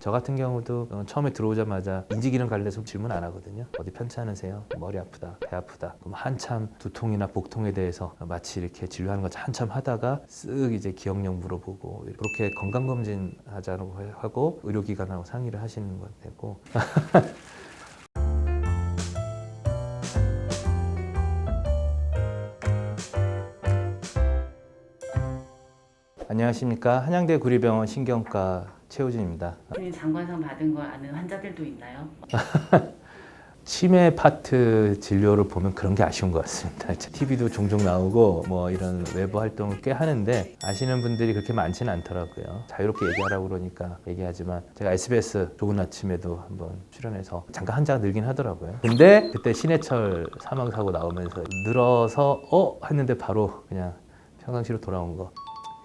저 같은 경우도 처음에 들어오자마자 인지기능 관련해서 질문 안 하거든요. 어디 편찮으세요? 머리 아프다, 배 아프다. 그럼 한참 두통이나 복통에 대해서 마치 이렇게 진료하는 것 한참 하다가 쓱 이제 기억력 물어보고 그렇게 건강검진 하자고 하고 의료기관하고 상의를 하시는 건 되고. 안녕하십니까. 한양대 구리병원 신경과 최우진입니다. 장관상 받은 거 아는 환자들도 있나요? 치매 파트 진료를 보면 그런 게 아쉬운 것 같습니다. TV도 종종 나오고 뭐 이런 외부 활동을 꽤 하는데 아시는 분들이 그렇게 많지는 않더라고요. 자유롭게 얘기하라고 그러니까 얘기하지만 제가 SBS 좋은 아침에도 한번 출연해서 잠깐 한자가 늘긴 하더라고요. 근데 그때 신해철 사망사고 나오면서 늘어서 했는데 바로 그냥 평상시로 돌아온 거.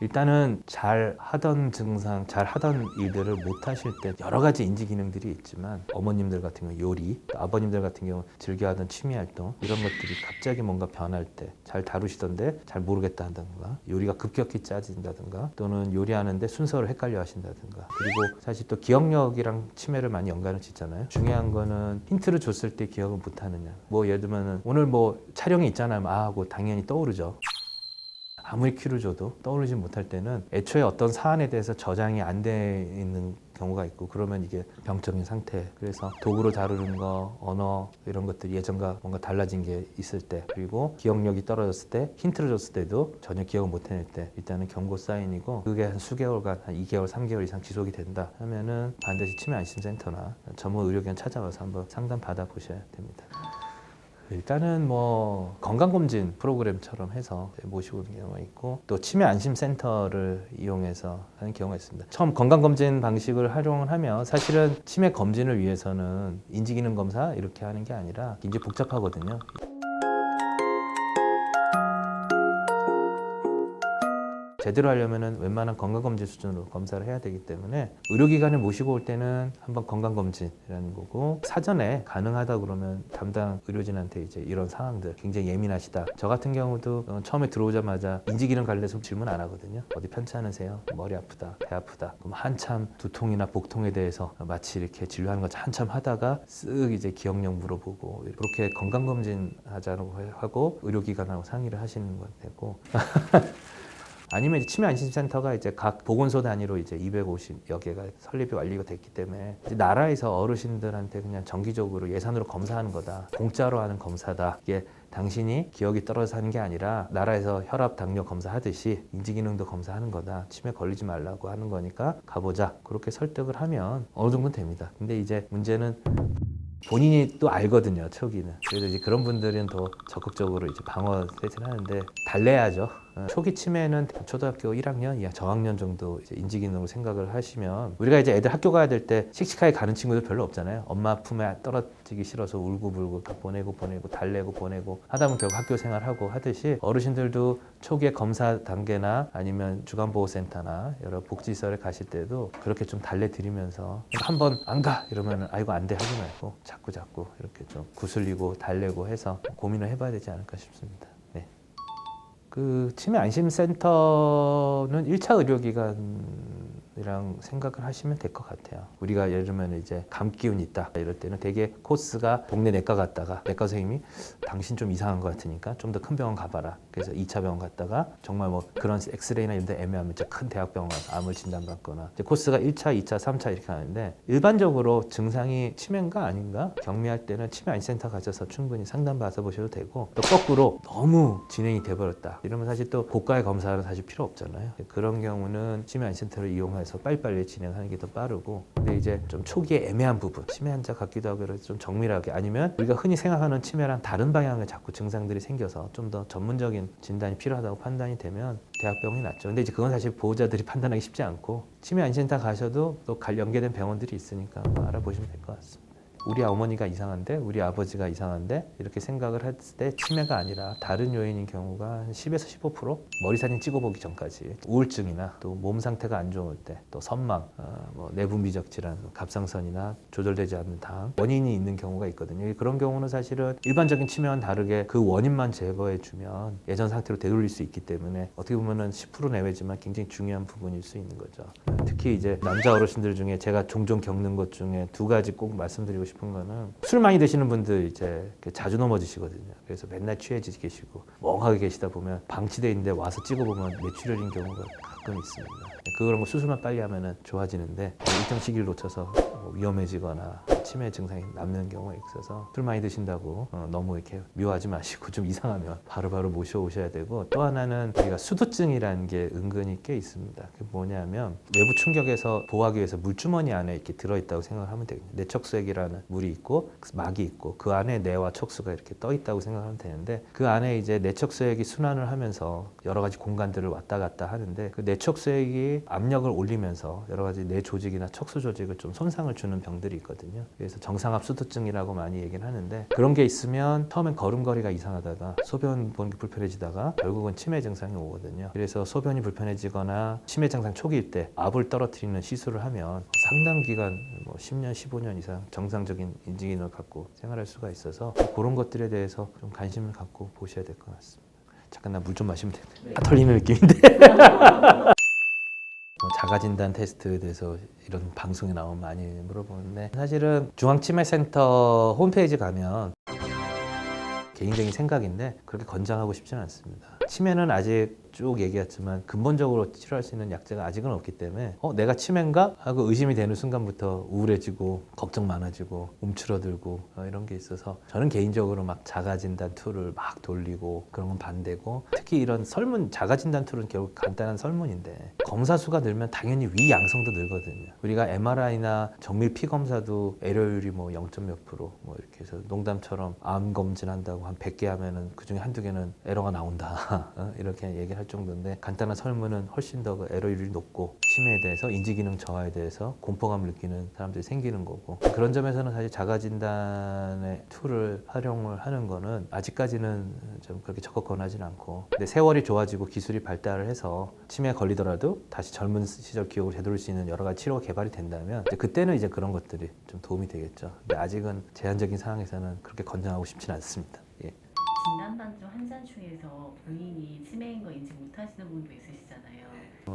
일단은 잘 하던 증상, 잘 하던 일들을 못 하실 때 여러 가지 인지 기능들이 있지만 어머님들 같은 경우 요리, 또 아버님들 같은 경우 즐겨하던 취미 활동 이런 것들이 갑자기 뭔가 변할 때 잘 다루시던데 잘 모르겠다 한다든가 요리가 급격히 짜진다든가 또는 요리하는데 순서를 헷갈려 하신다든가 그리고 사실 또 기억력이랑 치매를 많이 연관을 짓잖아요. 중요한 거는 힌트를 줬을 때 기억을 못 하느냐. 뭐 예를 들면 오늘 뭐 촬영이 있잖아요. 하고 당연히 떠오르죠. 아무리 큐를 줘도 떠오르지 못할 때는 애초에 어떤 사안에 대해서 저장이 안 돼 있는 경우가 있고 그러면 이게 병적인 상태. 그래서 도구로 다루는 거, 언어 이런 것들이 예전과 뭔가 달라진 게 있을 때 그리고 기억력이 떨어졌을 때 힌트를 줬을 때도 전혀 기억을 못 해낼 때 일단은 경고 사인이고 그게 한 수개월간 한 2개월, 3개월 이상 지속이 된다 하면은 반드시 치매 안심센터나 전문 의료기관 찾아가서 한번 상담 받아보셔야 됩니다. 일단은 뭐 건강검진 프로그램처럼 해서 모시고 오는 경우가 있고 또 치매 안심센터를 이용해서 하는 경우가 있습니다. 처음 건강검진 방식을 활용을 하면 사실은 치매 검진을 위해서는 인지기능 검사 이렇게 하는 게 아니라 굉장히 복잡하거든요. 제대로 하려면 웬만한 건강검진 수준으로 검사를 해야 되기 때문에 의료기관에 모시고 올 때는 한번 건강검진이라는 거고 사전에 가능하다 그러면 담당 의료진한테 이제 이런 상황들 굉장히 예민하시다. 저 같은 경우도 처음에 들어오자마자 인지기능 관련해서 질문 안 하거든요. 어디 편찮으세요? 머리 아프다, 배 아프다. 그럼 한참 두통이나 복통에 대해서 마치 이렇게 진료하는 것 한참 하다가 쓱 이제 기억력 물어보고 그렇게 건강검진 하자고 하고 의료기관하고 상의를 하시는 건 되고. 아니면 이제 치매 안심센터가 이제 각 보건소 단위로 이제 250여 개가 설립이 완료가 됐기 때문에 이제 나라에서 어르신들한테 그냥 정기적으로 예산으로 검사하는 거다. 공짜로 하는 검사다. 이게 당신이 기억이 떨어져서 하는 게 아니라 나라에서 혈압, 당뇨 검사하듯이 인지기능도 검사하는 거다. 치매 걸리지 말라고 하는 거니까 가보자. 그렇게 설득을 하면 어느 정도는 됩니다. 근데 이제 문제는 본인이 또 알거든요, 초기는. 그래서 이제 그런 분들은 더 적극적으로 이제 방어 세팅을 하는데 달래야죠. 초기 치매는 초등학교 1학년, 이하 저학년 정도 이제 인지기능으로 생각을 하시면 우리가 이제 애들 학교 가야 될 때 씩씩하게 가는 친구들 별로 없잖아요. 엄마 품에 떨어지기 싫어서 울고불고 보내고 달래고 보내고 하다 보면 결국 학교 생활하고 하듯이 어르신들도 초기에 검사 단계나 아니면 주간보호센터나 여러 복지시설에 가실 때도 그렇게 좀 달래드리면서 한번 안 가! 이러면 아이고 안 돼 하지 말고 자꾸 이렇게 좀 구슬리고 달래고 해서 고민을 해봐야 되지 않을까 싶습니다. 네. 그 치매 안심센터는 1차 의료기관이랑 생각을 하시면 될 것 같아요. 우리가 예를 들면 이제 감기운 있다 이럴 때는 되게 코스가 동네 내과 갔다가 내과 선생님이 당신 좀 이상한 것 같으니까 좀 더 큰 병원 가봐라. 그래서 2차 병원 갔다가 정말 뭐 그런 엑스레이나 이런 데 애매하면 진짜 큰 대학병원 가서 암을 진단받거나 이제 코스가 1차, 2차, 3차 이렇게 하는데 일반적으로 증상이 치매인가 아닌가 경미할 때는 치매 안심센터 가셔서 충분히 상담 받아보셔도 되고 또 거꾸로 너무 진행이 돼버렸다. 이러면 사실 또 고가의 검사는 사실 필요 없잖아요. 그런 경우는 치매 안심센터를 이용해서 빨리빨리 진행하는 게 더 빠르고 근데 이제 좀 초기에 애매한 부분 치매 환자 같기도 하고 그래서 좀 정밀하게 아니면 우리가 흔히 생각하는 치매랑 다른 방향의 자꾸 증상들이 생겨서 좀 더 전문적인 진단이 필요하다고 판단이 되면 대학병원이 낫죠. 근데 이제 그건 사실 보호자들이 판단하기 쉽지 않고 치매 안심센터 가셔도 또 연계된 병원들이 있으니까 한번 알아보시면 될 것 같습니다. 우리 어머니가 이상한데 우리 아버지가 이상한데 이렇게 생각을 했을 때 치매가 아니라 다른 요인인 경우가 한 10에서 15% 머리 사진 찍어보기 전까지 우울증이나 또 몸 상태가 안 좋을 때 또 선망, 뭐 내부 미적 질환, 갑상선이나 조절되지 않는 당 원인이 있는 경우가 있거든요. 그런 경우는 사실은 일반적인 치매와는 다르게 그 원인만 제거해 주면 예전 상태로 되돌릴 수 있기 때문에 어떻게 보면은 10% 내외지만 굉장히 중요한 부분일 수 있는 거죠. 특히 이제 남자 어르신들 중에 제가 종종 겪는 것 중에 두 가지 꼭 말씀드리고 싶은 거는 술 많이 드시는 분들 이제 자주 넘어지시거든요. 그래서 맨날 취해지 계시고 멍하게 계시다 보면 방치돼 있는데 와서 찍어보면 뇌출혈인 경우가 가끔 있습니다. 그런 거 수술만 빨리 하면은 좋아지는데 일정 시기를 놓쳐서 위험해지거나 치매 증상이 남는 경우가 있어서 술 많이 드신다고 너무 이렇게 미워하지 마시고 좀 이상하면 바로바로 모셔오셔야 되고, 또 하나는 우리가 수두증이라는 게 은근히 꽤 있습니다. 그게 뭐냐면 외부 충격에서 보호하기 위해서 물주머니 안에 이렇게 들어있다고 생각을 하면 되거든요. 내척수액이라는 물이 있고 막이 있고 그 안에 뇌와 척수가 이렇게 떠 있다고 생각하면 되는데, 그 안에 이제 내척수액이 순환을 하면서 여러 가지 공간들을 왔다 갔다 하는데 그 내척수액이 압력을 올리면서 여러 가지 뇌 조직이나 척수 조직을 좀 손상을 주는 병들이 있거든요. 그래서 정상압 수두증이라고 많이 얘기를 하는데, 그런 게 있으면 처음엔 걸음걸이가 이상하다가 소변 보는 게 불편해지다가 결국은 치매 증상이 오거든요. 그래서 소변이 불편해지거나 치매 증상 초기일 때 압을 떨어뜨리는 시술을 하면 상당 기간 10년, 15년 이상 정상적인 인지기능을 갖고 생활할 수가 있어서 그런 것들에 대해서 좀 관심을 갖고 보셔야 될 것 같습니다. 잠깐 나 물 좀 마시면 되네. 다 털리는 느낌인데. 자가진단 테스트에 대해서 이런 방송에 나오면 많이 물어보는데, 사실은 중앙치매센터 홈페이지 가면 개인적인 생각인데 그렇게 권장하고 싶지는 않습니다. 치매는 아직 쭉 얘기했지만 근본적으로 치료할 수 있는 약제가 아직은 없기 때문에 내가 치매인가? 하고 의심이 되는 순간부터 우울해지고 걱정 많아지고 움츠러들고 이런 게 있어서 저는 개인적으로 막 자가진단 툴을 막 돌리고 그런 건 반대고, 특히 이런 설문, 자가진단 툴은 결국 간단한 설문인데 검사 수가 늘면 당연히 위 양성도 늘거든요. 우리가 MRI나 정밀 피 검사도 에러율이 0. 몇 프로 이렇게 해서 농담처럼 암 검진한다고 한 100개 하면은 그중에 한두 개는 에러가 나온다 이렇게 얘기할 정도인데, 간단한 설문은 훨씬 더 그 에러율이 높고 치매에 대해서, 인지기능 저하에 대해서 공포감을 느끼는 사람들이 생기는 거고, 그런 점에서는 사실 자가진단의 툴을 활용을 하는 거는 아직까지는 좀 그렇게 적극 권하지는 않고, 근데 세월이 좋아지고 기술이 발달을 해서 치매에 걸리더라도 다시 젊은 시절 기억을 되돌릴 수 있는 여러 가지 치료가 개발이 된다면 그때는 이제 그런 것들이 좀 도움이 되겠죠. 근데 아직은 제한적인 상황에서는 그렇게 권장하고 싶지는 않습니다. 예. 진단받은 환자 중에서 본인이 치매인 거 인지 못하시는 분도 있으시잖아요.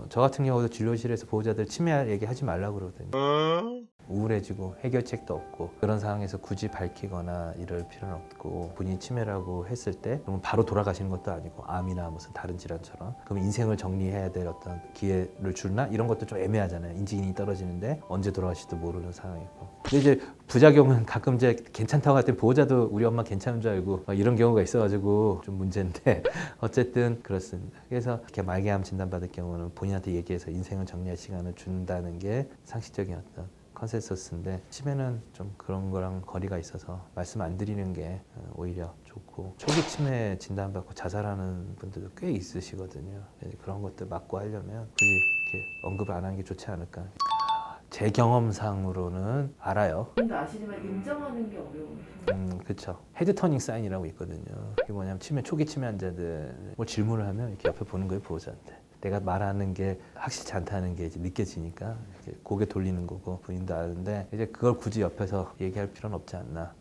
저 같은 경우도 진료실에서 보호자들 치매 얘기하지 말라고 그러거든요. 우울해지고 해결책도 없고 그런 상황에서 굳이 밝히거나 이럴 필요는 없고, 본인이 치매라고 했을 때 그러면 바로 돌아가시는 것도 아니고 암이나 무슨 다른 질환처럼 그럼 인생을 정리해야 될 어떤 기회를 주나 이런 것도 좀 애매하잖아요. 인지기능이 떨어지는데 언제 돌아가실지도 모르는 상황이고. 근데 이제 부작용은 가끔 이제 괜찮다고 할 때 보호자도 우리 엄마 괜찮은 줄 알고 이런 경우가 있어가지고 좀 문제인데 어쨌든 그렇습니다. 그래서 이렇게 말기암 진단받을 경우는 본인한테 얘기해서 인생을 정리할 시간을 준다는 게 상식적인 어떤 컨센서스인데, 치매는 좀 그런 거랑 거리가 있어서 말씀 안 드리는 게 오히려 좋고, 초기 치매 진단받고 자살하는 분들도 꽤 있으시거든요. 그런 것들 막고 하려면 굳이 이렇게 언급을 안 하는 게 좋지 않을까. 제 경험상으로는 알아요. 근데 아시지만 인정하는 게 어려워요. 그렇죠. 헤드 터닝 사인이라고 있거든요. 그게 뭐냐면 초기 치매 환자들 뭐 질문을 하면 이렇게 옆에 보는 거예요, 보호자한테. 내가 말하는 게 확실치 않다는 게 이제 느껴지니까 이렇게 고개 돌리는 거고 본인도 아는데, 이제 그걸 굳이 옆에서 얘기할 필요는 없지 않나.